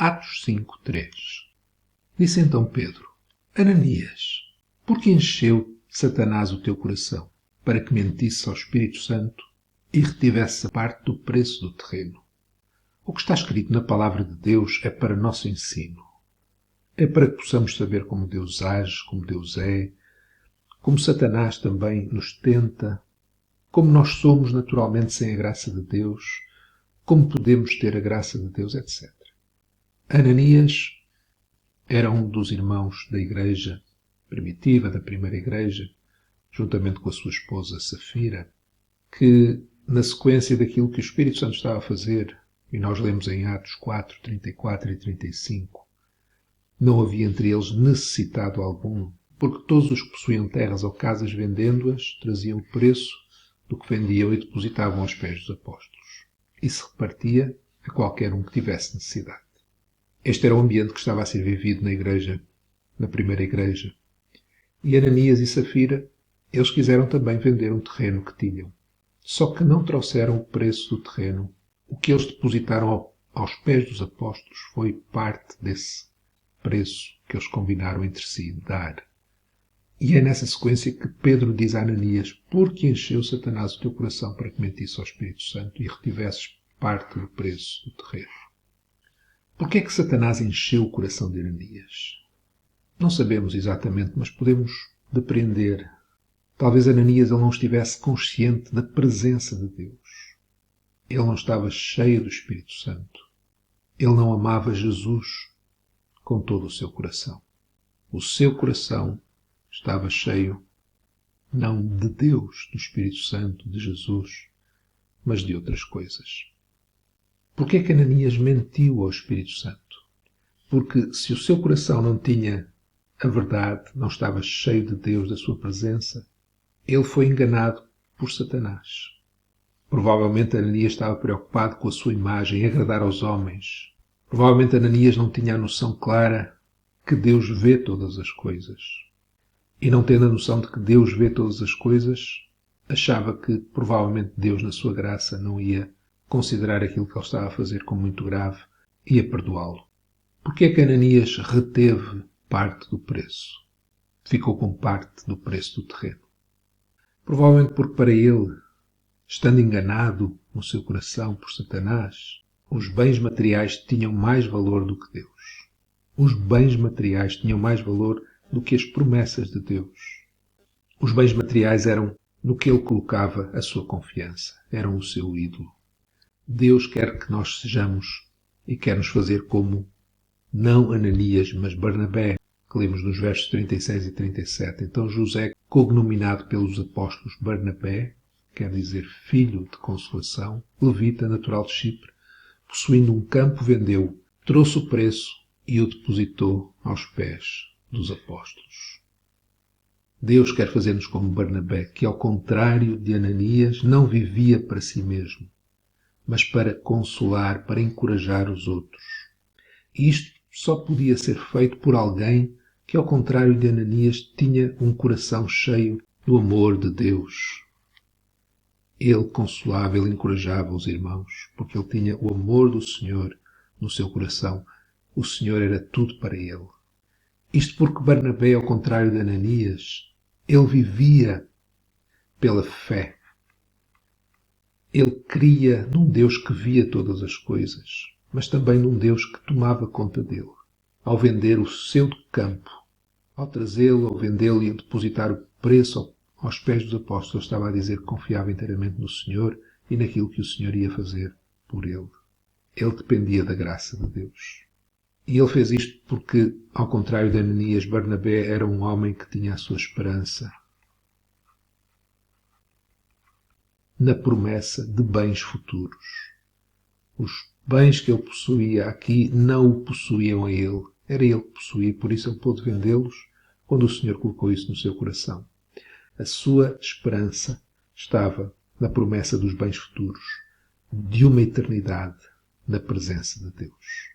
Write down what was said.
Atos 5:3. Disse então Pedro: Ananias, por que encheu Satanás o teu coração, para que mentisses ao Espírito Santo e retivesses a parte do preço do terreno? O que está escrito na palavra de Deus é para nosso ensino. É para que possamos saber como Deus age, como Deus é, como Satanás também nos tenta, como nós somos naturalmente sem a graça de Deus, como podemos ter a graça de Deus, etc. Ananias era um dos irmãos da igreja primitiva, da primeira igreja, juntamente com a sua esposa Safira, que, na sequência daquilo que o Espírito Santo estava a fazer, e nós lemos em Atos 4, 34 e 35, não havia entre eles necessitado algum, porque todos os que possuíam terras ou casas vendendo-as traziam o preço do que vendiam e depositavam aos pés dos apóstolos. E se repartia a qualquer um que tivesse necessidade. Este era o ambiente que estava a ser vivido na igreja, na primeira igreja. E Ananias e Safira, eles quiseram também vender um terreno que tinham. Só que não trouxeram o preço do terreno. O que eles depositaram aos pés dos apóstolos foi parte desse preço que eles combinaram entre si dar. E é nessa sequência que Pedro diz a Ananias: porque encheu Satanás o teu coração para que mentisse ao Espírito Santo e retivesses parte do preço do terreno? Porquê é que Satanás encheu o coração de Ananias? Não sabemos exatamente, mas podemos depreender. Talvez Ananias ele não estivesse consciente da presença de Deus. Ele não estava cheio do Espírito Santo. Ele não amava Jesus com todo o seu coração. O seu coração estava cheio não de Deus, do Espírito Santo, de Jesus, mas de outras coisas. Porquê é que Ananias mentiu ao Espírito Santo? Porque se o seu coração não tinha a verdade, não estava cheio de Deus, da sua presença, ele foi enganado por Satanás. Provavelmente Ananias estava preocupado com a sua imagem, em agradar aos homens. Provavelmente Ananias não tinha a noção clara que Deus vê todas as coisas. E não tendo a noção de que Deus vê todas as coisas, achava que provavelmente Deus, na sua graça, não ia considerar aquilo que ele estava a fazer como muito grave e ia perdoá-lo. Porquê é que Ananias reteve parte do preço? Ficou com parte do preço do terreno? Provavelmente porque para ele, estando enganado no seu coração por Satanás, os bens materiais tinham mais valor do que Deus. Os bens materiais tinham mais valor do que as promessas de Deus. Os bens materiais eram no que ele colocava a sua confiança, eram o seu ídolo. Deus quer que nós sejamos e quer nos fazer como não Ananias, mas Barnabé, que lemos nos versos 36 e 37. Então José, cognominado pelos apóstolos Barnabé, quer dizer filho de consolação, levita, natural de Chipre, possuindo um campo, vendeu, trouxe o preço e o depositou aos pés dos apóstolos. Deus quer fazer-nos como Barnabé, que ao contrário de Ananias não vivia para si mesmo, mas para consolar, para encorajar os outros. E isto só podia ser feito por alguém que, ao contrário de Ananias, tinha um coração cheio do amor de Deus. Ele consolava, ele encorajava os irmãos, porque ele tinha o amor do Senhor no seu coração. O Senhor era tudo para ele. Isto porque Barnabé, ao contrário de Ananias, ele vivia pela fé. Ele cria num Deus que via todas as coisas, mas também num Deus que tomava conta dele. Ao vender o seu campo, ao trazê-lo, ao vendê-lo e a depositar o preço aos pés dos apóstolos, estava a dizer que confiava inteiramente no Senhor e naquilo que o Senhor ia fazer por ele. Ele dependia da graça de Deus. E ele fez isto porque, ao contrário de Ananias, Barnabé era um homem que tinha a sua esperança na promessa de bens futuros. Os bens que ele possuía aqui não o possuíam a ele. Era ele que possuía, por isso ele pôde vendê-los quando o Senhor colocou isso no seu coração. A sua esperança estava na promessa dos bens futuros, de uma eternidade na presença de Deus.